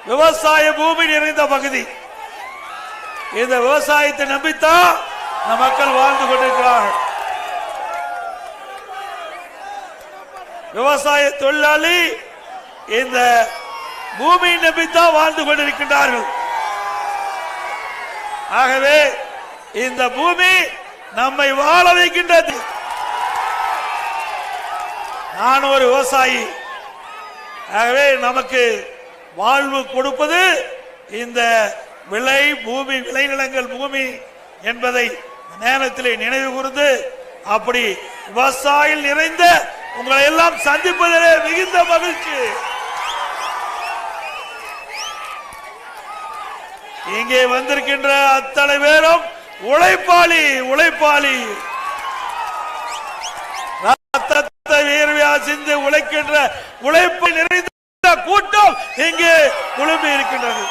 விவசாய பூமி நிறைந்த பகுதி. இந்த விவசாயத்தை நம்பித்தான் மக்கள் வாழ்ந்து கொண்டிருக்கிறார்கள். விவசாய தொழிலாளி இந்த பூமியை நம்பித்தான் வாழ்ந்து கொண்டிருக்கின்றார்கள். ஆகவே இந்த பூமி நம்மை வாழ வைக்கின்றது. நான் ஒரு விவசாயி. ஆகவே நமக்கு வாழ்வு கொடுப்பது இந்த விளை பூமி, விளைநிலங்கள் பூமி என்பதை நேரத்தில் நினைவு கூர்ந்து, அப்படி விவசாயிகள் நிறைந்த உங்களை எல்லாம் சந்திப்பதிலே மிகுந்த மகிழ்ச்சி. இங்கே வந்திருக்கின்ற அத்தனை பேரும் உழைப்பாளி உழைப்பாளி ரத்தத்தை வேர்வையா சிந்து உழைக்கின்ற உழைப்பு நிறைந்த கூட்டம் இங்கே குழுமி இருக்கின்றது.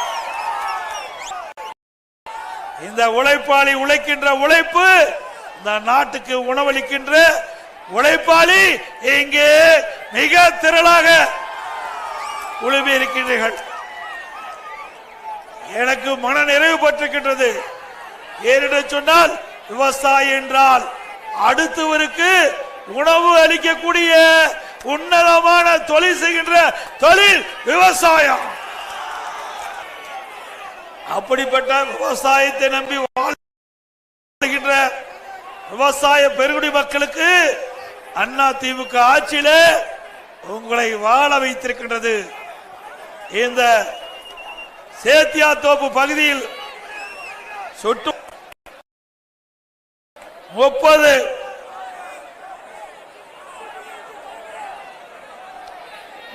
இந்த உழைப்பாளி உழைக்கின்ற உழைப்பு இந்த நாட்டுக்கு உணவளிக்கின்ற உழைப்பாளி இங்கே மிக திரளாக குழுமி இருக்கின்றீர்கள். எனக்கு மன நிறைவு பட்டிருக்கின்றது. ஏனென்று சொன்னால் விவசாயி என்றால் அடுத்தவருக்கு உணவு அளிக்கக்கூடிய உன்னதமான தொழில் செய்கின்ற தொழில் விவசாயம். அப்படிப்பட்ட விவசாயத்தை நம்பி வாழ்கின்ற விவசாய பெருங்குடி மக்களுக்கு அண்ணா திமுக ஆட்சியில உங்களை வாழ வைத்திருக்கின்றது. இந்த சேத்தியாத்தோப்பு பகுதியில் சுட்டு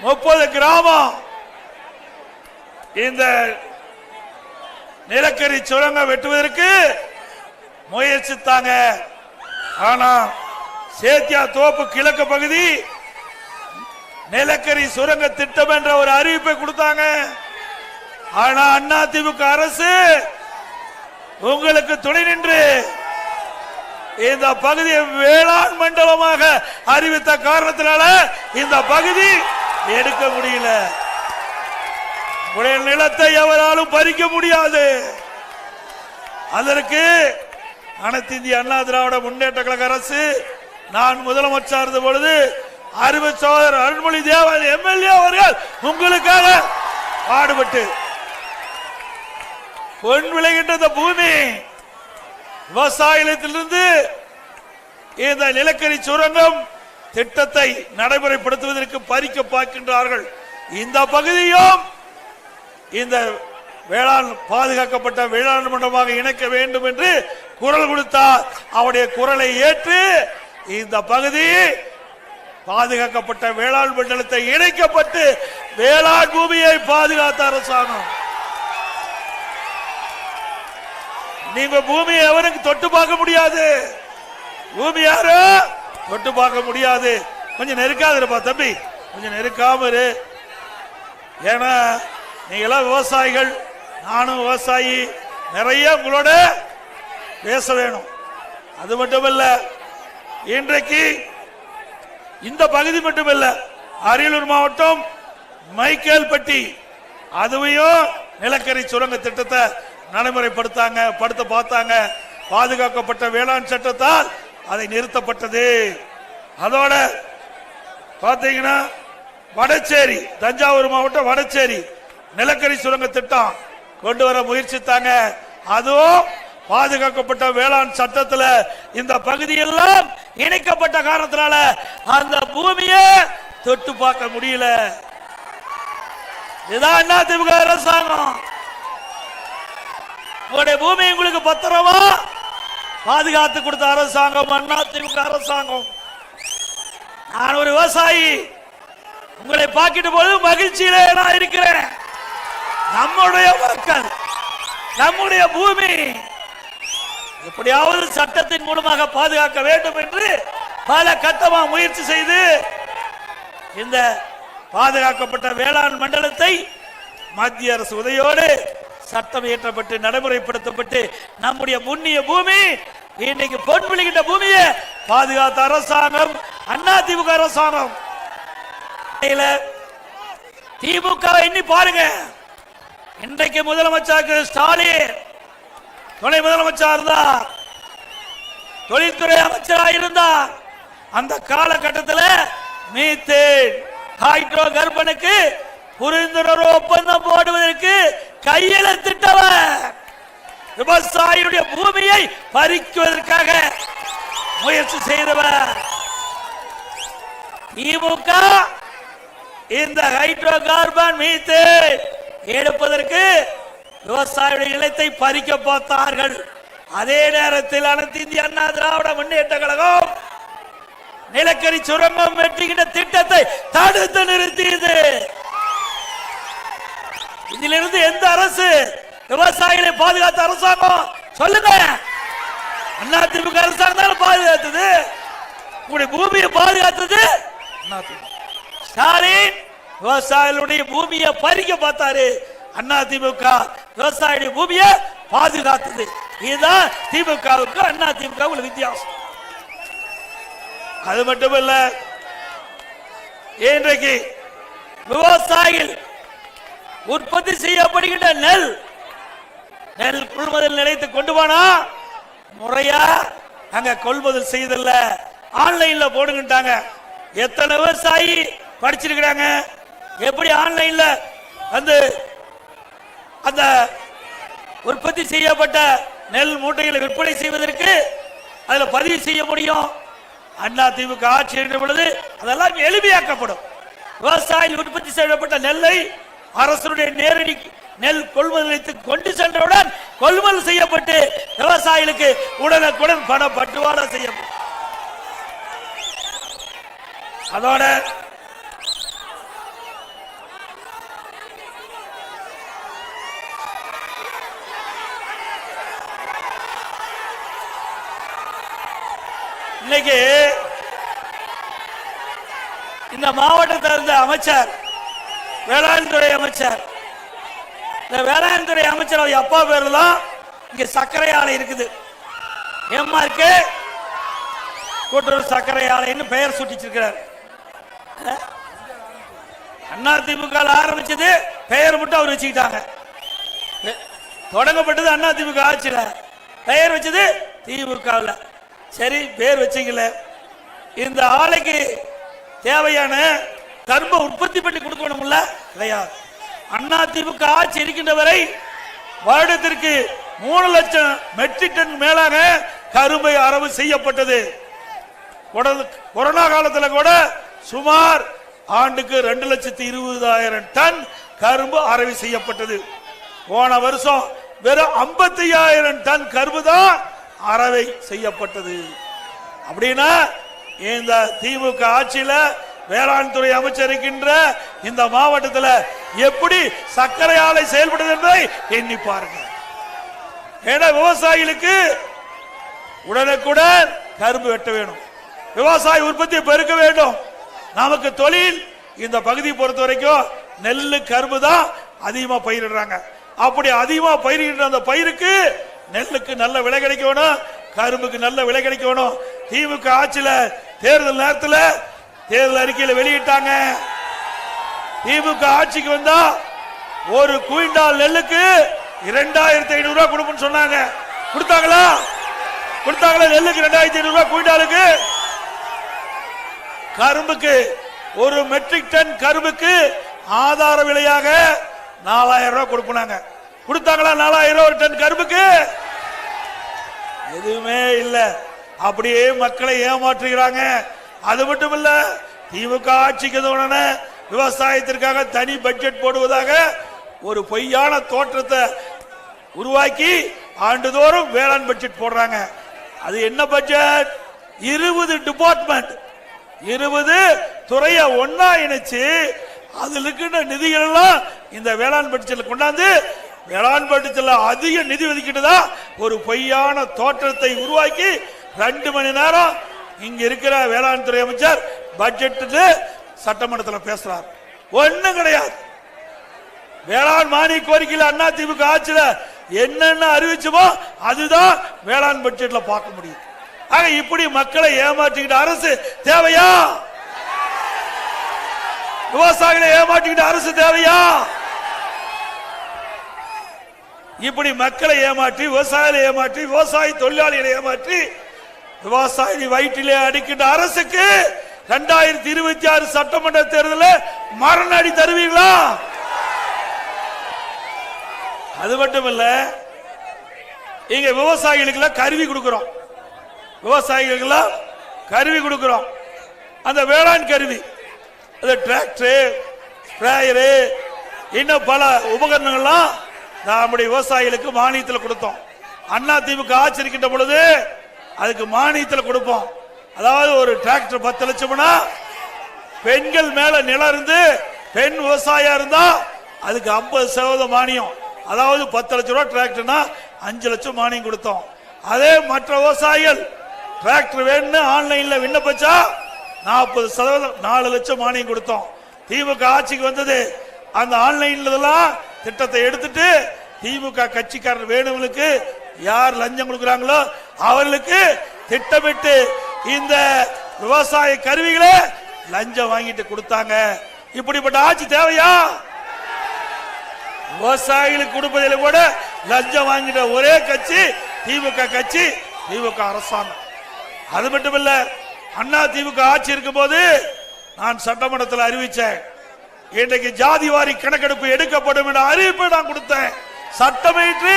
30 கிராமம் இந்த நிலக்கரி சுரங்கம் வெட்டுவதற்கு முயற்சித்தாங்க. ஆனா சேத்தியாத்தோப்பு கிழக்கு பகுதி நிலக்கரி சுரங்க திட்டம் என்ற ஒரு அறிவிப்பை கொடுத்தாங்க. ஆனா அண்ணா திமுக அரசு உங்களுக்கு துணை நின்று இந்த பகுதியை வேளாண் மண்டலமாக அறிவித்த காரணத்தினால இந்த பகுதி எடுக்க முடியல. உடைய நிலத்தை எவராலும் பறிக்க முடியாது. அதற்கு அனைத்து இந்திய அண்ணா திராவிட முன்னேற்ற கழக அரசு நான் முதலமைச்சர் இருந்த பொழுது அறிவு சோதரர் அருண்மொழி தேவன் எம்எல்ஏ அவர்கள் உங்களுக்காக பாடுபட்டு பொன் விளைகின்ற பூமி விவசாயத்திலிருந்து இந்த நிலக்கரி சுரங்கம் திட்டத்தை நடைமுறைப்படுத்துவதற்கு பறிக்க பார்க்கின்றார்கள். இந்த பகுதியும் இந்த வேளாண் பாதுகாக்கப்பட்ட வேளாண் மண்டலமாக இணைக்க வேண்டும் என்று குரல் கொடுத்தார். அவருடைய குரலை ஏற்று இந்த பகுதி பாதுகாக்கப்பட்ட வேளாண் மண்டலத்தை இணைக்கப்பட்டு வேளாண் பூமியை பாதுகாத்த அரசாங்கம். நீங்க பூமியை எவருக்கு தொட்டு பார்க்க முடியாது. பூமி யாரு தொட்டு பார்க்க முடியாது. கொஞ்சம் நெருக்காது இருப்பா தம்பி, கொஞ்சம் நெருக்காம இரு. ஏன்னா நீங்களாம் விவசாயிகள், நானும் விவசாயி, நிறைய உங்களோட பேச வேணும். அது மட்டுமல்ல, இன்றைக்கு இந்த பகுதி மட்டுமல்ல, அரியலூர் மாவட்டம் மைக்கேல்பட்டி அதுவையும் நிலக்கரி சுரங்க திட்டத்தை நடைமுறைப்படுத்த பார்த்தாங்க. பாதுகாக்கப்பட்ட வேளாண் சட்டத்தால் அதை நிறுத்தப்பட்டது. அதோட பாத்தீங்கன்னா வடச்சேரி, தஞ்சாவூர் மாவட்டம் வடச்சேரி நிலக்கரி சுரங்க திட்டம் கொண்டு வர முயற்சித்தாங்க. அதுவும் பாதுகாக்கப்பட்ட வேளாண் சட்டத்தில் இந்த பகுதியெல்லாம் இணைக்கப்பட்ட காரணத்தினால அந்த பூமியை தொட்டு பார்க்க முடியல. இதுதான் அதிமுக அரசாங்கம். உங்களுடைய பூமி உங்களுக்கு பத்திரமா பாதுகாத்து கொடுத்த அரசாங்கம் அதிமுக அரசாங்கம். நான் ஒரு விவசாயி, உங்களை பார்க்கிட்ட போது மகிழ்ச்சியிலே நான் இருக்கிறேன். நம்முடைய மக்கள், நம்முடைய பூமி எப்படியாவது சட்டத்தின் மூலமாக பாதுகாக்க வேண்டும் என்று பல கட்டமா முயற்சி செய்து இந்த பாதுகாக்கப்பட்ட வேளாண் மண்டலத்தை மத்திய அரசு உதவியோடு சட்டம் இயற்றப்பட்டு நடைமுறைப்படுத்தப்பட்டு நம்முடைய முன்னிய பூமி இன்னைக்கு பொன் விழுகின்ற பூமியை பாதுகாத்த அரசாங்கம் அதிமுக அரசாங்கம். திமுக எண்ணி பாருங்க, இன்றைக்கு முதலமைச்சர் ஸ்டாலின் துணை முதலமைச்சர் இருந்தார், தொழில்துறை அமைச்சராக இருந்தார். அந்த காலகட்டத்தில் மீத்தேன் ஹைட்ரோ கார்பனுக்கு புரிந்துணர்வு ஒப்பந்தம் போடுவதற்கு கையெழுத்திட்டவர், விவசாயியுடைய பூமியை பறிக்குவதற்காக முயற்சி செய்தவர். திமுக இந்த ஹைட்ரோ கார்பன் மீத்தேன் எடுப்பதற்கு விவசாயியுடைய நிலத்தை பறிக்க பார்த்தார்கள். அதே நேரத்தில் அனைத்து இந்திய அண்ணா திராவிட முன்னேற்ற கழகம் நிலக்கரி சுரங்கம் வெட்டுகின்ற திட்டத்தை தடுத்து நிறுத்தியது. இதிலிருந்து எந்த அரசு விவசாயிகளை பாதுகாத்த அரசாங்கம் சொல்லுங்க? அண்ணா திமுக அரசாங்கம் பாதுகாத்தது, உங்களுடைய பூமியை பாதுகாத்தது ஸ்டாலின். விவசாயிகளுடைய பூமியை பறிக்க பார்த்தாரு, அண்ணா திமுக விவசாயியுடைய பூமியை பாதுகாத்தது. இதுதான் திமுகவுக்கு அண்ணா திமுக உள்ள வித்தியாசம். அது மட்டுமல்ல, இன்றைக்கு விவசாயிகள் உற்பத்தி செய்யப்படுகின்ற நெல் கொள்முதல் நிலையத்தை கொண்டு போனா முறையா அங்க கொள்முதல் செய்தல்ல, ஆன்லைன்ல போடுங்கட்டாங்க. எத்தனை விவசாயி படிச்சிருக்கிறாங்க? எப்படி ஆன்லைன்ல வந்து அந்த உற்பத்தி செய்யப்பட்ட நெல் மூட்டைகளை விற்பனை செய்வதற்கு அதுல பதிவு செய்ய முடியும்? அண்ணா திமுக ஆட்சி என்ற பொழுது அதெல்லாம் எளிமையாக்கப்படும். விவசாயி உற்பத்தி செய்யப்பட்ட நெல்லை அரசுடைய நேரடி நெல் கொள்முதல் நிலையத்துக்கு கொண்டு சென்றவுடன் கொள்முதல் செய்யப்பட்டு விவசாயிகளுக்கு உடனுக்குடன் பண பட்டுவாடா செய்யப்படும். அதோட இன்னைக்கு இந்த மாவட்டத்தை இருந்த அமைச்சர், வேளாண் துறை அமைச்சர், இந்த வேளாண் துறை அமைச்சர் அப்பா பேர்ல தான் இங்க சர்க்கரை ஆலை இருக்குது. எம்ஆர்கே கூட்டுறவு சர்க்கரை ஆலைன்னு பெயர் சூட்டிச்சிருக்கிறார். அண்ணா திமுக ஆரம்பிச்சது, பெயர் மட்டும் அவர் வச்சுக்கிட்டாங்க. தொடங்கப்பட்டது அண்ணா திமுக ஆட்சியில, பெயர் வச்சது திமுக. சரி, பேர் வச்சீங்கள. இந்த ஆலைக்கு தேவையான கரும்பை உற்பத்தி பண்ணி கொடுக்கணும்ல, கிடையாது. அண்ணா திமுக ஆட்சி இருக்கின்ற வரை வருடத்திற்கு 3 லட்சம் மெட்ரிக் டன் மேலாக கரும்பை அரவு செய்யப்பட்டது. கொரோனா காலத்தில் கூட சுமார் ஆண்டுக்கு 2,20,000 டன் கரும்பு அரவு செய்யப்பட்டது. போன வருஷம் வெறும் 55,000 டன் கரும்பு தான் அரவை செய்யப்பட்டது. அப்படின்னா இந்த திமுக ஆட்சியில வேளாண் துறை அமைச்சர் இருக்கின்ற இந்த மாவட்டத்தில் எப்படி சர்க்கரை ஆலை செயல்படுது என்பதை எண்ணி பாருங்க. ஏன்னா விவசாயிகளுக்கு உடனுக்குடன் கரும்பு வெட்ட வேணும், விவசாய உற்பத்தியை பெருக்க வேண்டும். நமக்கு தொழில் இந்த பகுதியை பொறுத்த வரைக்கும் நெல்லு கரும்பு தான் அதிகமா பயிரிடுறாங்க. அப்படி அதிகமா பயிரிடுற அந்த பயிருக்கு நெல்லுக்கு நல்ல விலை கிடைக்கணும், கரும்புக்கு நல்ல விலை கிடைக்கணும். திமுக ஆட்சியில தேர்தல் நேரத்தில் தேர்தல் அறிக்கையில் வெளியிட்டாங்க, திமுக ஆட்சிக்கு வந்தா ஒரு குவிண்டால் நெல்லுக்கு 2,500 ரூபாய் கொடுப்போம்னு சொன்னாங்க. கொடுத்தாங்களா? கொடுத்தாங்களா? நெல்லுக்கு 2,500 ரூபாய் குவிண்டாலுக்கு. கரும்புக்கு ஒரு மெட்ரிக் டன் கரும்புக்கு ஆதார விலையாக 4,000 ரூபாய் கொடுப்பாங்க. கொடுத்தாங்களா? 4,000 ரூபாய் ஒரு டன் கரும்புக்கு எதுவுமே இல்ல. அப்படியே மக்களை ஏமாற்றுகிறாங்க. அது மட்டும் இல்ல, திமுக ஆட்சிக்கு உடனே விவசாயத்திற்காக தனி பட்ஜெட் போடுவதாக ஒரு பொய்யான தோற்றத்தை உருவாக்கி ஆண்டுதோறும் வேளாண் பட்ஜெட் போடுறாங்க. அது என்ன பட்ஜெட்? 20 டிபார்ட்மெண்ட், 20 துறையை ஒன்னா இணைச்சு அதுல இருக்கின்ற நிதிகள் எல்லாம் இந்த வேளாண் பட்ஜெட்ல கொண்டாந்து வேளாண் பட்ஜெட்ல அதிக நிதி ஒதுக்கிட்டதா ஒரு பொய்யான தோற்றத்தை உருவாக்கி 2 மணி நேரம் இங்க இருக்கிற வேளாண் துறை அமைச்சர் பட்ஜெட் சட்டமன்றத்தில் பேசுறார். ஒண்ணும் கிடையாது. வேளாண் மானிய கோரிக்கையில் அண்ணா திமுக ஆட்சியில என்னென்ன அறிவிச்சோமோ அதுதான் வேளாண் பட்ஜெட்ல பார்க்க முடியும். ஆக இப்படி மக்களை ஏமாற்றிக்கிட்ட அரசு தேவையா? விவசாயிகளை ஏமாற்றிக்கிட்ட அரசு தேவையா? இப்படி மக்களை ஏமாற்றி, விவசாயிகளை ஏமாற்றி, விவசாய தொழிலாளிகளை ஏமாற்றி, விவசாயி வயிற்றிலே அடிக்கின்ற அரசுக்கு 2026 சட்டமன்ற தேர்தலில் மரண அடி தருவீங்களா? அது மட்டுமல்ல, இங்க விவசாயிகளுக்கு கருவி கொடுக்கிறோம். விவசாயிகளுக்கு கருவி கொடுக்கிறோம். அந்த வேளாண் கருவி, அந்த டிராக்டர், ஸ்ப்ரேயரு, இன்னும் பல உபகரணங்கள்லாம் நம்முடைய விவசாயிகளுக்கு மானியத்தில் கொடுத்தோம். அண்ணா திமுக ஆட்சி இருக்கின்ற பொழுது அதுக்கு மானியத்தில் கொடுப்போம். அதாவது ஒரு டிராக்டர் 10 லட்சம்னா பெண்கள் மேல நிலம் இருந்து பெண் விவசாயியா இருந்தா அதுக்கு 50% மானியம். அதாவது 10 லட்சம் ரூபாய் டிராக்டர்னா 5 லட்சம் மானியம் கொடுத்தோம். அதே மற்ற விவசாயிகள் டிராக்டர் வேணும்னு ஆன்லைன்ல விண்ணப்பிச்சா 40% 4 லட்சம் மானியம் கொடுத்தோம். திமுக ஆட்சிக்கு வந்தது அந்த ஆன்லைன்ல திட்டத்தை எடுத்துட்டு திமுக கட்சிக்காரர் வேணுங்களுக்கு யார் லஞ்சம் கொடுக்கிறாங்களோ அவர்களுக்கு திட்டமிட்டு இந்த விவசாய கருவிகளை லஞ்சம் வாங்கிட்டு கொடுத்தாங்க. இப்படிப்பட்ட ஆட்சி தேவையா? விவசாயிகளுக்கு கொடுப்பதில் கூட லஞ்சம் வாங்கிட்ட ஒரே கட்சி திமுக கட்சி, திமுக அரசாங்கம். அது மட்டுமல்ல, அண்ணா திமுக ஆட்சி இருக்கும் போது நான் சட்டமன்றத்தில் அறிவிச்சேன், இன்றைக்கு ஜாதிவாரி கணக்கெடுப்பு எடுக்கப்படும் என்ற அறிவிப்பை நான் கொடுத்தேன். சட்டமேற்று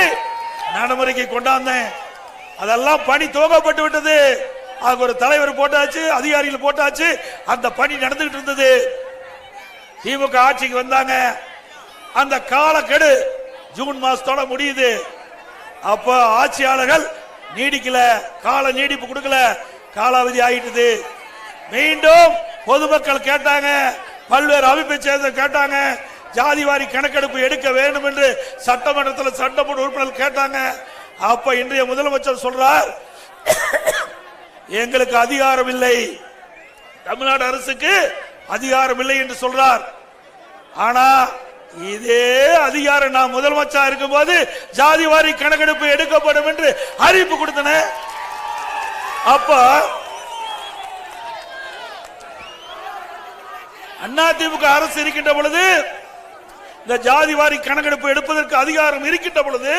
நடைமுறைக்கு கொண்டாந்தேன். அதெல்லாம் பணி துவங்கப்பட்டு விட்டது. அதுக்கு ஒரு தலைவர் போட்டாச்சு, அதிகாரிகள் போட்டாச்சு, அந்த பணி நடந்துகிட்டு இருந்தது. திமுக ஆட்சிக்கு வந்தாங்க. அந்த காலக்கெடு ஜூன் மாசத்தோட முடியுது. அப்ப ஆட்சியாளர்கள் நீடிக்கல, கால நீடிப்பு கொடுக்கல, காலாவதி ஆயிட்டது. மீண்டும் பொதுமக்கள் கேட்டாங்க, பல்வேறு அமைப்பை சேர்ந்த கேட்டாங்க, ஜாதிவாரி கணக்கெடுப்பு எடுக்க வேண்டும் என்று சட்டமன்றத்தில் சட்டமன்ற உறுப்பினர்கள் கேட்டாங்க. அப்ப இன்றைய முதலமைச்சர் சொல்றார், எங்களுக்கு அதிகாரம் இல்லை, தமிழ்நாடு அரசுக்கு அதிகாரம் இல்லை என்று சொல்றார். ஆனா இதே அதிகாரம் நான் முதலமைச்சர் இருக்கும் போது ஜாதிவாரி கணக்கெடுப்பு எடுக்கப்படும் என்று அறிவிப்பு கொடுத்தன. அப்ப அதிமுக அரசு இருக்கின்ற பொழுது, இந்த ஜாதிவாரி கணக்கெடுப்பு எடுப்பதற்கு அதிகாரம் இருக்கின்ற பொழுது,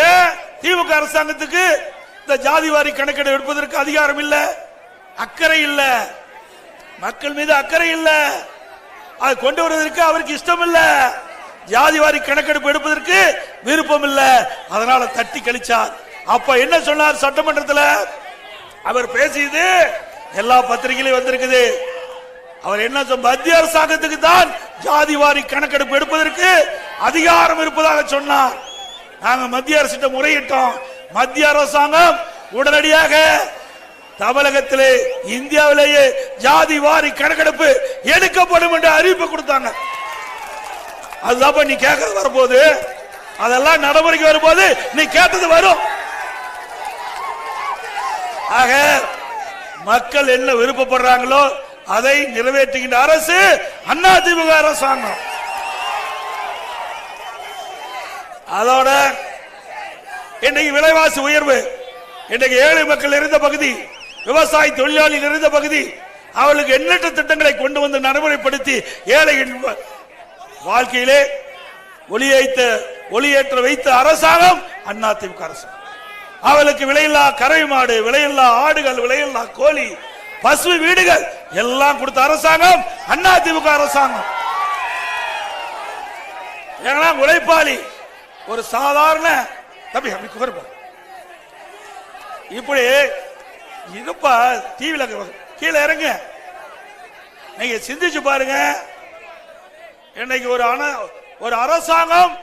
ஏன் திமுக அரசாங்கத்துக்கு இந்த ஜாதிவாரி கணக்கெடுப்பு எடுப்பதற்கு அதிகாரம் இல்ல? அக்கறை இல்ல, மக்கள் மீது அக்கறை இல்ல, அது கொண்டு வருவதற்கு அவருக்கு இஷ்டம் இல்ல, ஜாதிவாரி கணக்கெடுப்பு எடுப்பதற்கு விருப்பம் இல்ல, அதனால தட்டி கழிச்சார். அப்ப என்ன சொன்னார் சட்டமன்றத்தில்? அவர் பேசியது எல்லா பத்திரிகையிலும் வந்திருக்குது. அவர் என்ன மத்திய அரசாங்கத்துக்கு தான் ஜாதிவாரி கணக்கெடுப்பு எடுப்பதற்கு அதிகாரம் இருப்பதாக சொன்னார். நாங்க மத்திய அரசு முறையிட்டோம். மத்திய அரசாங்கம் உடனடியாக தமிழகத்திலே இந்தியாவிலேயே ஜாதிவாரி கணக்கெடுப்பு எடுக்கப்படும் என்று அறிவிப்பு கொடுத்தாங்க. அதுதான் நீ கேட்கறது வரும்போது, அதெல்லாம் நடைமுறைக்கு வரும்போது நீ கேட்டது வரும். ஆக மக்கள் என்ன விருப்பப்படுறாங்களோ அதை நிறைவேற்றுகின்ற அரசு அதிமுக அரசாங்கம். அதோட இன்றைக்கு விலைவாசி உயர்வு, இன்றைக்கு ஏழை மக்கள் இருந்த பகுதி, விவசாய தொழிலாளி இருந்த பகுதி, அவர்களுக்கு எண்ணற்ற திட்டங்களை கொண்டு வந்து நடைமுறைப்படுத்தி ஏழைகள் வாழ்க்கையிலே ஒளியேற்ற வைத்த அரசாங்கம் அதிமுக அரசாங்கம். அவளுக்கு விலையில்லா கரை மாடு, விலையில்லா ஆடுகள், விலையில்லா கோழி, பசு வீடுகள் எல்லாம் கொடுத்த அரசாங்கம் அதிமுக அரசாங்கம். ஏன்னா உழைப்பாளி ஒரு சாதாரண தம்பி இப்படி இருப்பா, டிவில கீழே இறங்க, நீங்க சிந்திச்சு பாருங்க. இன்னைக்கு ஒரு அரசாங்கம்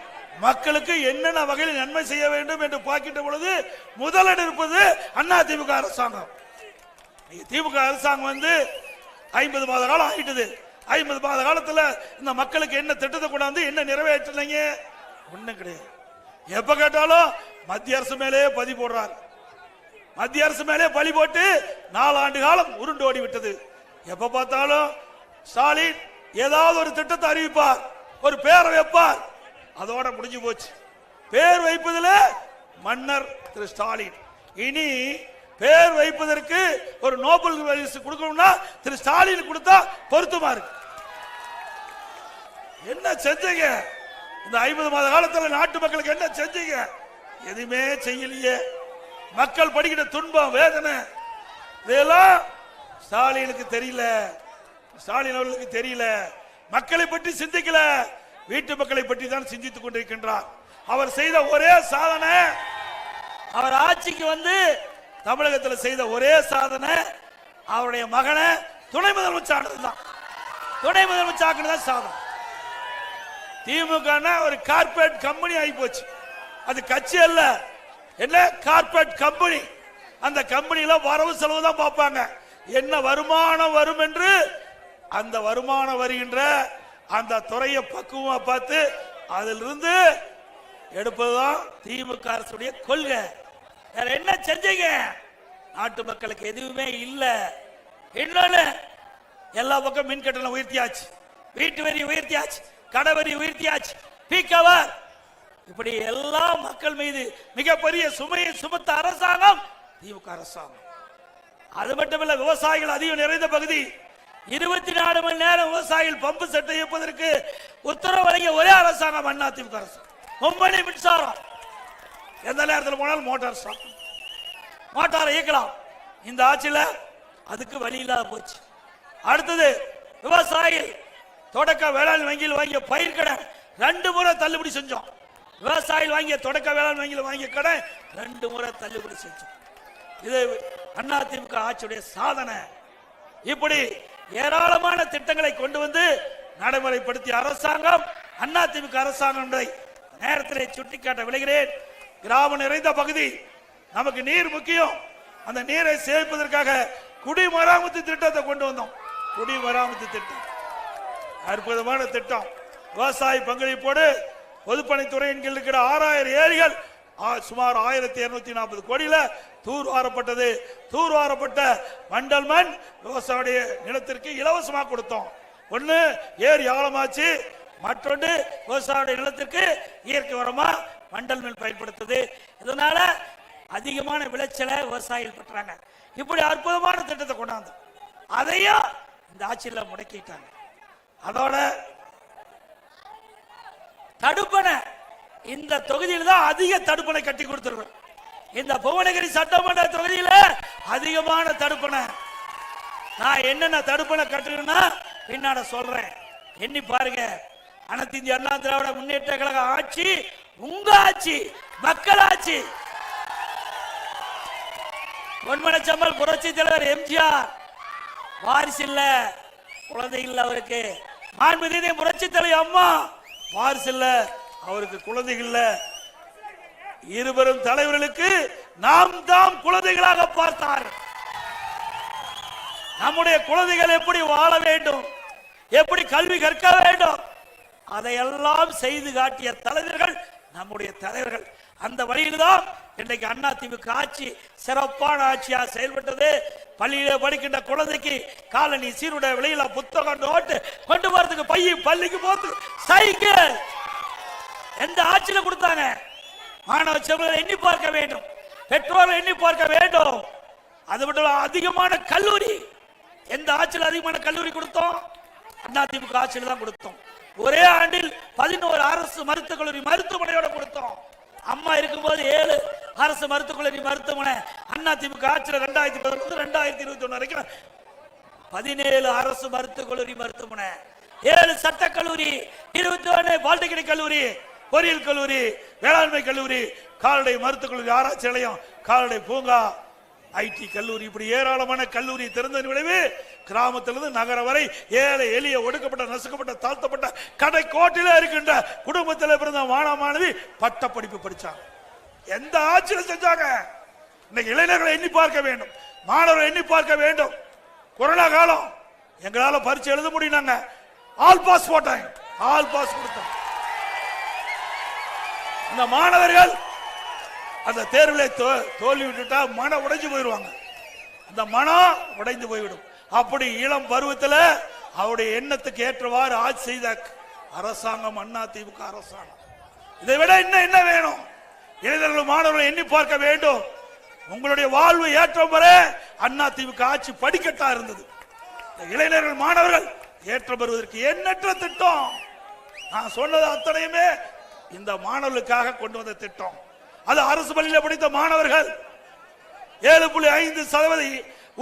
மக்களுக்கு என்னென்ன வகையில் நன்மை செய்ய வேண்டும் என்று பார்க்கின்ற பொழுது முதலிடம் இருப்பது அதிமுக அரசாங்கம். திமுக அரசாங்கம் 50 மாத காலம் ஆயிட்டது. 50 மாத காலத்துல இந்த மக்களுக்கு என்ன திட்டத்தை கொண்டாந்து என்ன நிறைவேற்றினீங்க? ஒண்ணும் கிடையாது. எப்ப கேட்டாலும் மத்திய அரசு மேலே பதி போடுறார். மத்திய அரசு மேலே பலி போட்டு 4 ஆண்டு காலம் உருண்டு ஓடி விட்டது. எப்ப பார்த்தாலும் ஸ்டாலின் ஏதாவது ஒரு திட்டத்தை அறிவிப்பார், ஒரு பேரை வைப்பார், அதோட முடிஞ்சு போச்சு. பேர் வைப்பதில் மன்னர் திரு ஸ்டாலின். இனி பேர் வைப்பதற்கு ஒரு நோபல் பரிசு கொடுக்கணும்னா திரு ஸ்டாலின் கொடுத்தா பொருத்தமா இருக்கு. என்ன செஞ்சீங்க? இந்த 50 மாத காலத்தில் நாட்டு மக்களுக்கு என்ன செஞ்சீங்க? எதுவுமே செய்யலையே. மக்கள் படிக்கிற துன்பம், வேதனை இதெல்லாம் ஸ்டாலினுக்கு தெரியல, ஸ்டாலின் அவர்களுக்கு தெரியல. மக்களை பற்றி சிந்திக்கல, வீட்டு மக்களை பற்றி தான் சிந்தித்துக் கொண்டிருக்கின்றார். அவர் செய்த ஒரே சாதனை, அவர் ஆட்சிக்கு வந்து தமிழகத்தில் செய்த ஒரே சாதனை அவருடைய மகனை துணை முதலமைச்சர் தான். துணை முதலமைச்சர் தான் சாதனை. திமுக ஒரு கார்பரேட் கம்பெனி ஆகி போச்சு. அது கட்சி அல்ல, என்ன கார்பரேட் கம்பெனி. அந்த கம்பெனியில வரவு செலவு தான் பார்ப்பாங்க. என்ன வருமானம் வரும் என்று அந்த வருமானம் வருகின்ற அந்த துறையை பக்குவமா பார்த்து அதிலிருந்து எடுப்பதுதான் திமுக அரசுடைய கொள்கை. வேற என்ன செஞ்சீங்க? நாட்டு மக்களுக்கு எதுவுமே இல்ல. இன்னொன்னு, எல்லா பக்கம் மின் கட்டணம் உயர்த்தியாச்சு, வீட்டு வரி உயர்த்தியாச்சு, கடை வரி உயர்த்தியாச்சு, பீக்கவர், இப்படி எல்லா மக்கள் மீது மிகப்பெரிய சுமையை சுமத்த அரசாங்கம் திமுக அரசாங்கம். அது மட்டுமல்ல, விவசாயிகள் அதிகம் நிறைந்த பகுதி, 24 மணி நேரம் விவசாயிகள் பம்பு செட்டை இயப்பதற்கு உத்தரவு வழங்கிய ஒரே அரசாங்கம் அண்ணா திமுக அரசாங்கம். மும்பை மின்சாரம், எந்த நேரத்தில் போனாலும் மோட்டாரை இயக்கலாம். இந்த ஆட்சியில அதுக்கு வழி இல்லாத போச்சு. அடுத்தது, விவசாயிகள் தொடக்க வேளாண் வங்கியில் வாங்கிய பயிர் கடன் 2 முறை தள்ளுபடி செஞ்சோம். விவசாயிகள் வாங்கிய தொடக்க வேளாண் வங்கியில் வாங்கிய கடன் 2 முறை தள்ளுபடி செஞ்சோம். இது அண்ணா திமுக ஆட்சியுடைய சாதனை. இப்படி ஏராளமான திட்டங்களை கொண்டு வந்து நடைமுறைப்படுத்திய அரசாங்கம் அண்ணா திமுக அரசாங்கம் என்பதை நேரத்தில் சுட்டிக்காட்ட விளைகிறேன். கிராமம் நிறைந்த பகுதி, நமக்கு நீர் முக்கியம். அந்த நீரை சேமிப்பதற்காக குடிமராமத்து திட்டத்தை கொண்டு வந்தோம். குடிமராமத்து திட்டம் அற்புதமான திட்டம். விவசாய பங்களிப்போடு பொதுப்பணித்துறையின் கீழ் இருக்கிற 6000 ஏரிகள் சுமார் 1240 கோடியில தூர்வாரப்பட்டது. தூர்வாரப்பட்ட மண்டல் மண் விவசாய நிலத்திற்கு இலவசமாக கொடுத்தோம். ஒன்னு ஏரி ஆழமாச்சு, மற்றொன்று விவசாய நிலத்திற்கு இயற்கை உரமா மண்டல் மண் பயன்படுத்துது. இதனால அதிகமான விளைச்சலை விவசாயிகள் பெற்றாங்க. இப்படி அற்புதமான திட்டத்தை கொண்டாந்து அதையும் இந்த ஆட்சியில் முடக்கிட்டாங்க. அதோட தடுப்பணை, இந்த தொகுதியில் தான் அதிக தடுப்பணை கட்டி கொடுத்திருக்கோம். இந்த புவனகிரி சட்டமன்ற தொகுதியில அதிகமான தடுப்பணை. நான் என்னென்ன தடுப்பணை கட்டுறேன்னா பின்னாட சொல்றேன், எண்ணி பாருங்க. அனைத்து இந்திய அண்ணா திராவிட முன்னேற்ற கழக ஆட்சி உங்க ஆட்சி, மக்கள் ஆட்சி. பொன்மனச்சம்பல் புரட்சி தலைவர் எம்ஜிஆர் வாரிசு இல்ல, குழந்தை இல்ல அவருக்கு. மாண்புமிகு புரட்சி தலைவர் அம்மா வாரிசு இல்ல, அவருக்கு குழந்தைகள் இல்ல. இருவரும் தலைவர்களுக்கு நாம் தாம் குழந்தைகளாக பார்த்தார். நம்முடைய குழந்தைகள் எப்படி வாழ வேண்டும், எப்படி கல்வி கற்க வேண்டும், அதையெல்லாம் செய்து காட்டிய தலைவர்கள் நம்முடைய தலைவர்கள். அந்த வழியில்தான் இன்றைக்கு அண்ணா திமுக ஆட்சி சிறப்பான ஆட்சியா செயல்பட்டது. பள்ளியில படிக்கின்ற குழந்தைக்கு காலனி, சீருடை, விலையில புத்தகம், நோட்டு கொண்டு போறதுக்கு பைய, பள்ளிக்கு போறதுக்கு சைக்கிள் எந்த ஆட்சியில கொடுத்தாங்க? மாணவ செல்வங்களை எண்ணி பார்க்க வேண்டும், பெற்றோர்கள் எண்ணி பார்க்க வேண்டும். அது மட்டும் அதிகமான கல்லூரி, எந்த ஆட்சியில் அதிகமான கல்லூரி கொடுத்தோம்? அண்ணா திமுக ஆட்சியில் தான் கொடுத்தோம். ஒரே ஆண்டில் 11 அரசு மருத்துவக் கல்லூரி மருத்துவமனையோட கொடுத்தோம். அம்மா இருக்கும்போது 7 அரசு மருத்துவக் கல்லூரி மருத்துவமனை. அண்ணா திமுக ஆட்சியில் 2011 2021 வரைக்கும் 17 அரசு மருத்துவக் கல்லூரி மருத்துவமனை, 7 சட்டக் கல்லூரி, 21 பாலிடெக்னிக் கல்லூரி, பொறியியல் கல்லூரி, வேளாண்மை கல்லூரி, கால்நடை மருத்துவக் கல்லூரி, ஆராய்ச்சி நிலையம், கால்நடை பூங்கா, ஐடி கல்லூரி, இப்படி ஏராளமான கல்லூரி திறந்த விளைவு கிராமத்திலிருந்து நகர வரை ஏழை எளிய ஒடுக்கப்பட்ட நசுக்கப்பட்ட தாழ்த்தப்பட்ட கடை கோட்டில இருக்கின்ற குடும்பத்தில் பிறந்த மாணவ பட்ட படிப்பு படிச்சாங்க. எந்த ஆட்சியில் செஞ்சாங்க? இன்னைக்கு இளைஞர்களை எண்ணி பார்க்க வேண்டும், மாணவர்களை எண்ணி பார்க்க வேண்டும். கொரோனா காலம் எங்களால பரீட்சை எழுத முடியும். ஆல் பாஸ் போட்டாங்க, ஆல் பாஸ் கொடுத்தோம். இந்த மாணவர்கள் அந்த தேர்வுல தோல்வி விட்டுட்டா மனம் உடைஞ்சு போயிடுவாங்க. அந்த மனம் உடைந்து போய்விடும். அப்படி இளம் பருவத்தில் அவருடைய எண்ணத்துக்கு ஏற்றவாறு ஆட்சி செய்த அரசாங்கம் அண்ணா திமுக அரசாங்கம். இதை விட இன்னும் என்ன வேணும்? இளைஞர்கள் மாணவர்களை எண்ணி பார்க்க வேண்டும். உங்களுடைய வாழ்வு ஏற்றம் வர அண்ணா திமுக ஆட்சி படிக்கட்டா இருந்தது. இளைஞர்கள் மாணவர்கள் ஏற்றம் பெறுவதற்கு எண்ணற்ற திட்டம். நான் சொன்னது அத்தனையுமே இந்த மாணவர்களுக்காக கொண்டு வந்த திட்டம். அது அரசு பள்ளியில் படித்த மாணவர்கள் 7.5%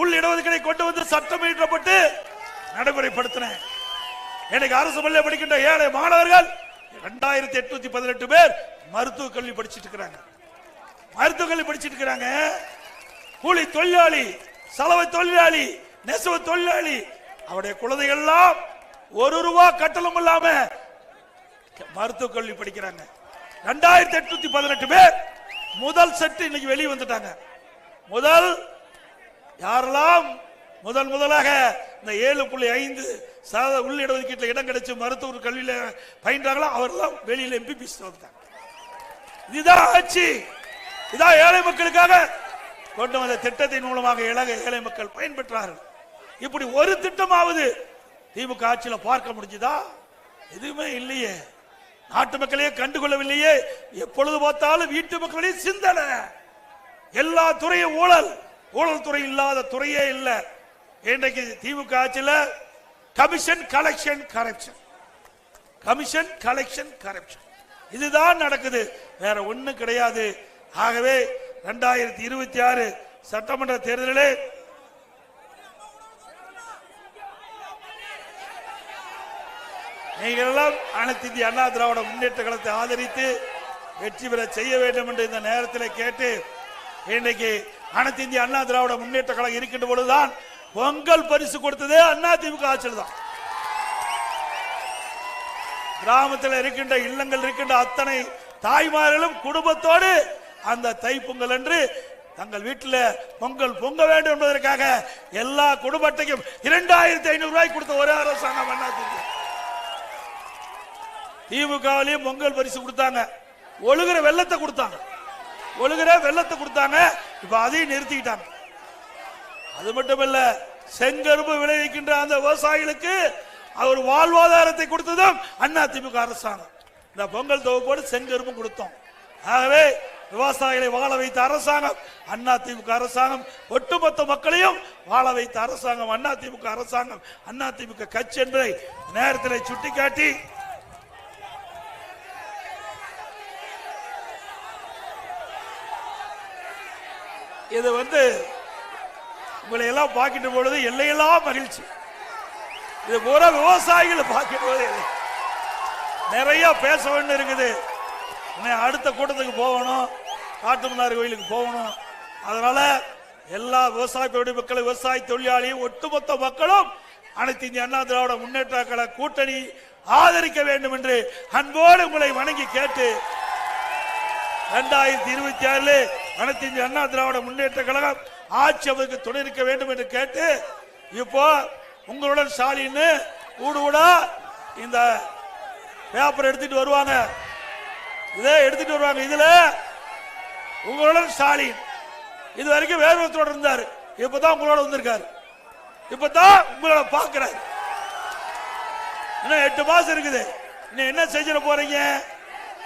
உள் இடஒதுக்கீடை கொண்டு வந்து சட்டம் இயற்றப்பட்டு நடைமுறைப்படுத்தின. எனக்கு அரசு பள்ளியில் படிக்கின்ற ஏழை மாணவர்கள் 2818 பேர் மருத்துவக் கல்வி படிச்சிட்டு இருக்கிறாங்க. கூலி தொழிலாளி, சலவை தொழிலாளி, நெசவு தொழிலாளி, அவருடைய குழந்தைகள் எல்லாம் ₹1 கட்டணம் இல்லாம மருத்துவக் கல்வி படிக்கிறாங்க. 2818 பேர் முதல் செட் இன்னைக்கு வெளியே வந்துட்டாங்க. யாரெல்லாம் முதலாக இந்த 7.5% உள் இடஒதுக்கீட்டில் இடம் கிடைச்சு மருத்துவ கல்வியில பயின்றாங்களோ அவரெல்லாம் வெளியில MBBS வந்துட்டாங்க. இதுதான் ஆட்சி. இதான் ஏழை மக்களுக்காக கொண்டு வந்த திட்டத்தின் மூலமாக ஏழை மக்கள் பயன்பெற்றார்கள். இப்படி ஒரு திட்டமாவது திமுக ஆட்சியில் பார்க்க முடிஞ்சதா? எதுவுமே இல்லையே. நாட்டு மக்களையே கண்டுகொள்ளவில்லையே. எப்பொழுது பார்த்தாலும் வீட்டு மக்களுடைய சிந்தனை. எல்லா துறையும் ஊழல் துறை இல்லாத துறையே இல்லை. இன்றைக்கு திமுக ஆட்சியில் கமிஷன் கலெக்ஷன் கரப்ஷன் இதுதான் நடக்குது, வேற ஒண்ணு கிடையாது. ஆகவே 2026 சட்டமன்ற தேர்தலிலே நீங்கள் எல்லாம் அனைத்து இந்திய அண்ணா திராவிட முன்னேற்ற கழகத்தை ஆதரித்து வெற்றி பெற செய்ய வேண்டும் என்று இந்த நேரத்தில் கேட்டு, இன்றைக்கு அனைத்து இந்திய அண்ணா திராவிட முன்னேற்ற கழகம் இருக்கின்ற பொழுதுதான் பொங்கல் பரிசு கொடுத்ததே அண்ணா திமுக ஆட்சியில் தான். கிராமத்தில் இருக்கின்ற இல்லங்கள் இருக்கின்ற அத்தனை தாய்மார்களும் குடும்பத்தோடு அந்த தைப்பொங்கல் என்று தங்கள் வீட்டில் பொங்கல் பொங்க வேண்டும் என்பதற்காக எல்லா குடும்பத்தையும் 2500 ரூபாய் கொடுத்த ஒரே அரசாங்கம் அண்ணா திமுக. திமுகவிலையும் பொங்கல் பரிசு கொடுத்தாங்க, ஒழுகிற வெள்ளத்தை கொடுத்தாங்க. இப்ப அதையும் நிறுத்திக்கிட்டாங்க. அது மட்டுமல்ல, செங்கரும்பு விளைவிக்கின்ற அந்த விவசாயிகளுக்கு அவர் வாழ்வாதாரத்தை கொடுத்ததும் அண்ணா திமுக அரசாங்கம். இந்த பொங்கல் தொகுப்போடு செங்கரும்பு கொடுத்தோம். ஆகவே விவசாயிகளை வாழ வைத்த அரசாங்கம் அண்ணா திமுக அரசாங்கம். ஒட்டுமொத்த மக்களையும் வாழ வைத்த அரசாங்கம் அண்ணா திமுக அரசாங்கம், அண்ணா திமுக கட்சி என்பதை நேரத்தில் சுட்டிக்காட்டி, இது உங்களை எல்லாம் பார்க்கின்ற பொழுது எல்லையெல்லாம் மகிழ்ச்சி. இது பூரா விவசாயிகள் பார்க்கின்ற போது நிறைய பேச வேண்டிய இருக்குது. அடுத்த கூட்டத்துக்கு போகணும், காட்டுமன்னார் கோயிலுக்கு போகணும். அதனால எல்லா விவசாய மக்களும், விவசாய தொழிலாளியும், ஒட்டுமொத்த மக்களும் அனைத்து இந்திய அண்ணா திராவிட முன்னேற்ற கழக கூட்டணி ஆதரிக்க வேண்டும் என்று அன்போடு உங்களை வணங்கி கேட்டு, 2026 அனைத்து இந்திய அண்ணா திராவிட முன்னேற்ற கழகம் ஆட்சி அவருக்கு துணை இருக்க வேண்டும் என்று கேட்டு, இப்போ உங்களுடன் ஸ்டாலின் ஊடா இந்த பேப்பர் எடுத்துட்டு வருவாங்க. இதுல உங்களுடன் ஸ்டாலின் இது வரைக்கும் வேறு ஒருத்தரோட இருந்தாரு, இப்பதான் உங்களோட வந்திருக்காரு, இப்பதான் உங்களோட பாக்குறாரு. இன்னும் 8 மாசம் இருக்குது. இன்னும் என்ன செஞ்சிட போறீங்க?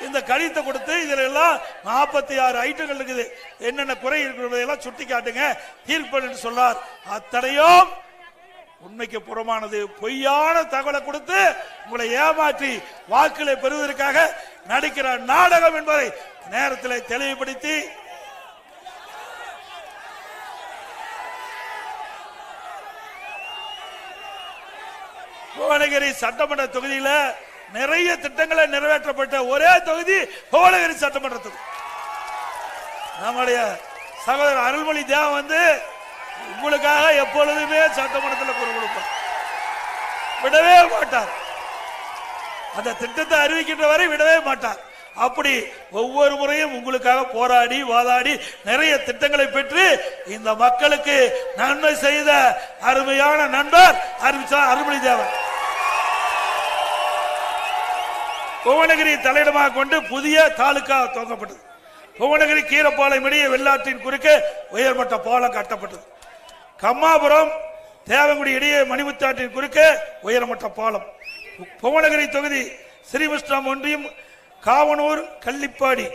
இந்த கடிதத்தை கொடுத்து இதுல எல்லாம் 46 ஐட்டங்கள் இருக்குது, என்னென்ன குறை இருக்கிறதெல்லாம் சுட்டி காட்டுங்க, தீர்ப்பு என்று சொன்னார். அத்தனையும் உண்மைக்கு புறமானது. பொய்யான தகவலை கொடுத்து உங்களை ஏமாற்றி வாக்குகளை பெறுவதற்காக நடிக்கிற நாடகம் என்பதை நேரத்தில் தெளிவுபடுத்தி, புவனகிரி சட்டமன்ற தொகுதியில நிறைய திட்டங்களை நிறைவேற்றப்பட்ட ஒரே தொகுதி புவனகிரி சட்டமன்ற தொகுதி. நம்முடைய சகோதரர் அருள்மொழி தேவன் உங்களுக்காக எப்பொழுதுமே சட்டமன்றத்தில் குரல் கொடுப்பார், விடவே மாட்டார். அந்த திட்டத்தை அறிவிக்கின்ற வரை விடவே மாட்டார். அப்படி ஒவ்வொரு முறையும் உங்களுக்காக போராடி வாதாடி நிறைய திட்டங்களை பெற்று இந்த மக்களுக்கு நன்மை செய்த அருமையான நண்பர் அருள்மொழி தேவன். புவனகிரி தலையிடமாக கொண்டு புதிய தாலுகா துவங்கப்பட்டது. புவனகிரி கீரப்பாளையம் இடையே வெள்ளாற்றின் குறுக்கே உயர்மட்ட பாலம் கட்டப்பட்டது. கம்மாபுரம் தேவங்குடி இடையே மணிமுத்தாற்றின் குறுக்கே உயர்மட்ட பாலம். புவனகிரி தொகுதி ஸ்ரீவிஷ்ணம் ஒன்றியம் காவனூர் கள்ளிப்பாடி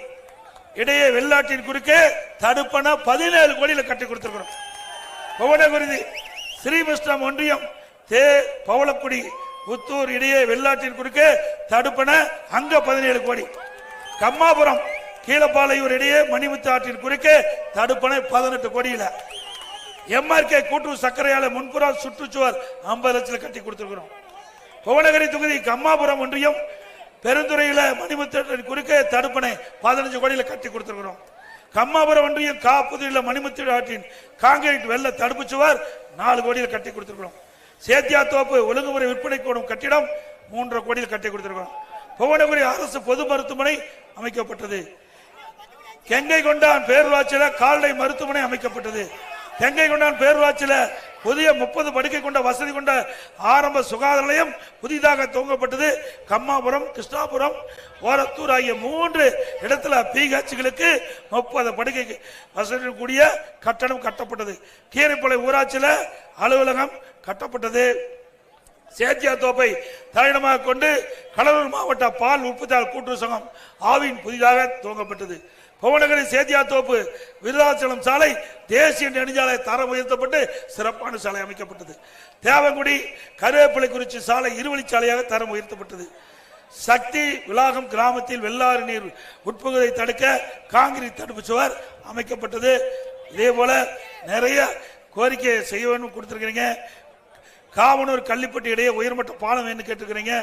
இடையே வெள்ளாற்றின் குறுக்கே தடுப்பண 17 கோடியில் கட்டி கொடுத்திருக்கிறோம். புவனகிரி ஸ்ரீவிஷ்ணம் ஒன்றியம் பவளக்குடி புத்தூர் இடையே வெள்ளாற்றின் குறுக்கே தடுப்பண அங்க 17 கோடி. கம்மாபுரம் கீழப்பாளையூர் இடையே மணிமுத்து ஆற்றின் குறுக்கே தடுப்பணை 18 கோடியில. எம்ஆர்கே கூட்டுறவு சர்க்கரை ஆலை முன்புற சுற்றுச்சுவர் 50 லட்சம் கட்டி கொடுத்திருக்கிறோம். புவனகிரி தொகுதி கம்மாபுரம் ஒன்றியம் பெருந்துறையில மணிமுத்து குறுக்கே தடுப்பணை 15 கோடியில கட்டி கொடுத்திருக்கிறோம். கம்மாபுரம் ஒன்றியம் காப்புதிரில மணிமுத்து ஆற்றின் காங்கிரீட் வெள்ள தடுப்பு சுவர் 4 கோடியில் கட்டி கொடுத்திருக்கிறோம். சேத்தியாத்தோப்பு ஒழுங்குமுறை விற்பனை கூடும் கட்டிடம் 3.5 கோடியில் கட்டி கொடுத்திருக்கிறோம். புவனகிரி அரசு பொது மருத்துவமனை அமைக்கப்பட்டது. கெங்கை கொண்டான் பேரூராட்சியில கால்நடை மருத்துவமனை அமைக்கப்பட்டது. கெங்கை கொண்டான் பேரூராட்சியில புதிய 30 படுக்கை கொண்ட வசதி கொண்ட ஆரம்ப சுகாதார நிலையம் புதிதாக துவங்கப்பட்டது. கம்மாபுரம், கிருஷ்ணாபுரம், ஓரத்தூர் ஆகிய 3 இடத்துல பிஹெச்களுக்கு 30 படுக்கை வசதி கூடிய கட்டணம் கட்டப்பட்டது. கீரைப்பாளை ஊராட்சியில அலுவலகம் கட்டப்பட்டது. சேத்தியாத்தோப்பை தலையிடமாக கொண்டு கடலூர் மாவட்ட பால் உற்பத்தியாளர் கூட்டுறவு சங்கம் ஆவின் புதிதாக துவங்கப்பட்டது. புவனகிரி சேத்தியாத்தோப்பு விருதாச்சலம் சாலை தேசிய நெடுஞ்சாலை தரம் உயர்த்தப்பட்டு சிறப்பான சாலை அமைக்கப்பட்டது. தேவங்குடி கருவேப்பிலைக்குறிச்சி சாலை இருவழிச்சாலையாக தரம் உயர்த்தப்பட்டது. சக்தி விலாகம் கிராமத்தில் வெள்ளாறு நீர் உட்புகுவதை தடுக்க காங்கிரீட் தடுப்பு சுவர் அமைக்கப்பட்டது. இதே போல நிறைய கோரிக்கை செய்ய வேண்டும் கொடுத்திருக்கிறீங்க. காவனூர் கள்ளிப்பட்டி இடையே உயர்மட்ட பாலம் வேணும் கேட்டுக்கிறீங்க.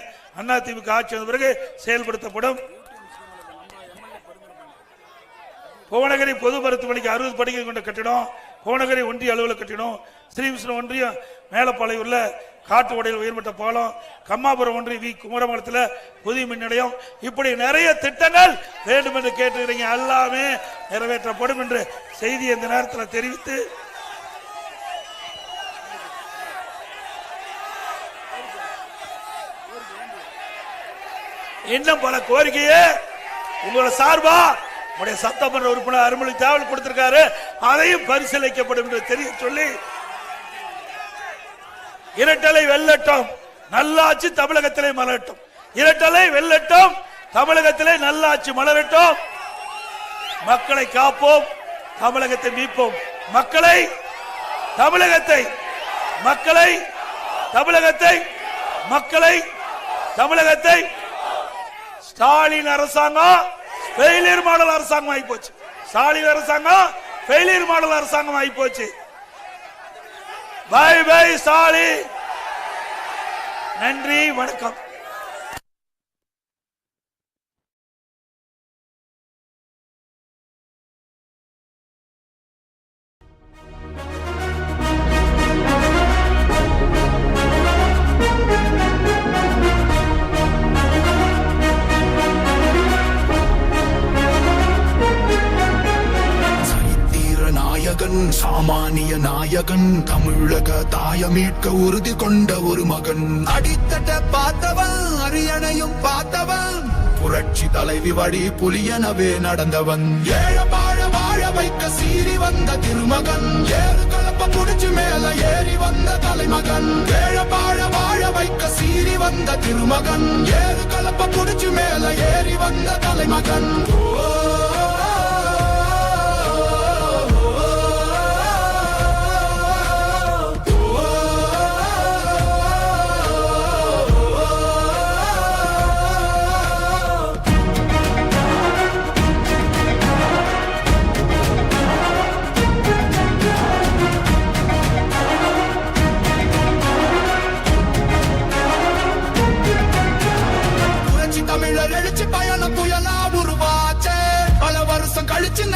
அதிமுக ஆட்சி வந்த பிறகு செயல்படுத்தப்படும். புவனகிரி பொது மருத்துவமனைக்கு 60 படுக்கை கொண்ட கட்டிடம், புவனகிரி ஒன்றிய அலுவலக கட்டிடம், ஸ்ரீவிஷ்ணு ஒன்றியம் மேலப்பாளையூர்ல காட்டு உடையில் உயர்மட்ட பாலம், கம்மாபுரம் ஒன்றிய வி குமரமங்கலத்தில் புதிய மின் நிலையம், இப்படி நிறைய திட்டங்கள் வேண்டும் என்று கேட்டுக்கிறீங்க. எல்லாமே நிறைவேற்றப்படும் என்று செய்தி இந்த நேரத்தில் தெரிவித்து இன்னும் பல கோரிக்கையை உங்களோட சார்பா உடைய சட்டமன்ற உறுப்பினர் அருள்மொழி தேவல் கொடுத்திருக்காரு. அதையும் பரிசீலிக்கப்படும் என்று தெரிய சொல்லி இரட்டலை வெள்ளட்டும், நல்லாட்சி தமிழகத்திலே மலரட்டும். இரட்டலை வெள்ளட்டும், தமிழகத்திலே நல்லாட்சி மலரட்டும். மக்களை காப்போம், தமிழகத்தை மீட்போம். மக்களை தமிழகத்தை மக்களை தமிழகத்தை மக்களை தமிழகத்தை ஸ்டாலின் அரசாங்கம் ஃபெயிலியர் மாடல் அரசாங்கம் ஆகி போச்சு. ஸ்டாலின் அரசாங்கம் ஃபெயிலியர் மாடல் அரசாங்கம் ஆகி போச்சு. Bye bye Stalin. நன்றி, வணக்கம். சாமானிய நாயகன், தமிழக தாய மீட்க உறுதி கொண்ட ஒரு மகன். அடித்தட்ட பார்த்தவன், அரியணையும் பார்த்தவன், புரட்சி தலைவி வழி புலியனவே நடந்தவன். ஏழ வாழ வாழ வைக்க சீறி வந்த திருமகன், ஏறு கலப்ப புடிச்சு மேல ஏறி வந்த தலைமகன். ஏழ வாழ வாழ வைக்க சீறி வந்த திருமகன், ஏறு கலப்ப புடிச்சு மேல ஏறி வந்த தலைமகன்.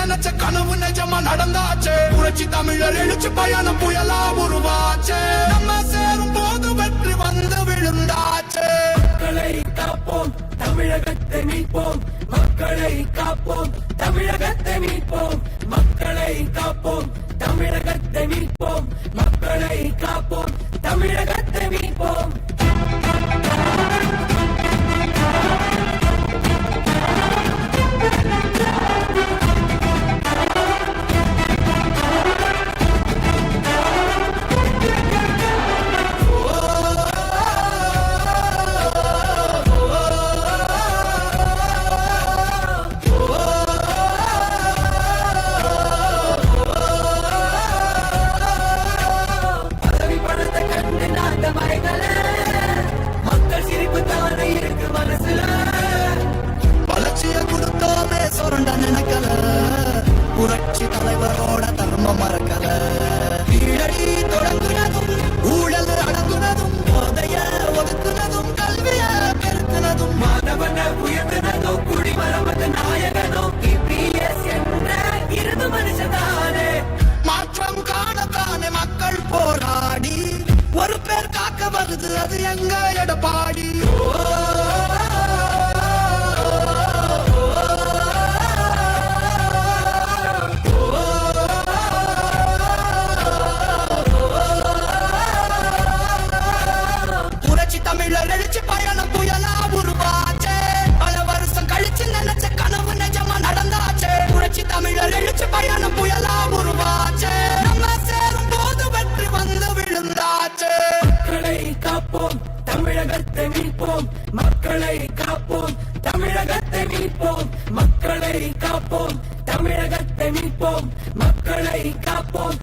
நினைச்ச கனவு நிஜமா நடந்தாச்சு. புரட்சி தமிழர் எழுச்சி பயணம் புயலா உருவாச்சு. நம்ம சேரும் போது வெற்றி வந்து விழுந்தாச்சு. மக்களை காப்போம், தமிழகத்தை மீட்போம். மக்களை காப்போம், தமிழகத்தை மீட்போம். மக்களை காப்போம், தமிழகத்தை மீட்போம். மக்களை காப்போம், தமிழகத்தை மீட்போம். புரட்சி தலைவரோட தர்மம் மறக்கல. கீழடி தொடங்குனதும் ஊழல் அடங்குனதும் போதைய ஒதுக்குனதும் கல்விய பெருக்குனதும் மாணவன உயர்த்தினதும் குடிமரமது நாயகனும் EPS என்ற இருது மனுஷதானே. மாற்றம் காணத்தானே மக்கள் போராடி ஒரு பேர் காக்க வருது அது எங்க எடப்பாடி. புரட்சி தமிழர் எழுச்சி பயணம் புயலா உருவாச்சே. பல வருஷம் கழிச்சு நினைச்ச கனவு நிஜமா நடந்தாச்சே. புரட்சி தமிழர் எழுச்சி பயணம் புயலா உருவாச்சே. நம்ம சேரும் போது வெற்றி வந்து விழுந்தாச்சே. மக்களை காப்போம் தமிழகத்தை மீட்போம். மக்களை காப்போம் தமிழகத்தை மீட்போம். மக்களை காப்போம் தமிழகத்தை மீட்போம். மக்களை காப்போம்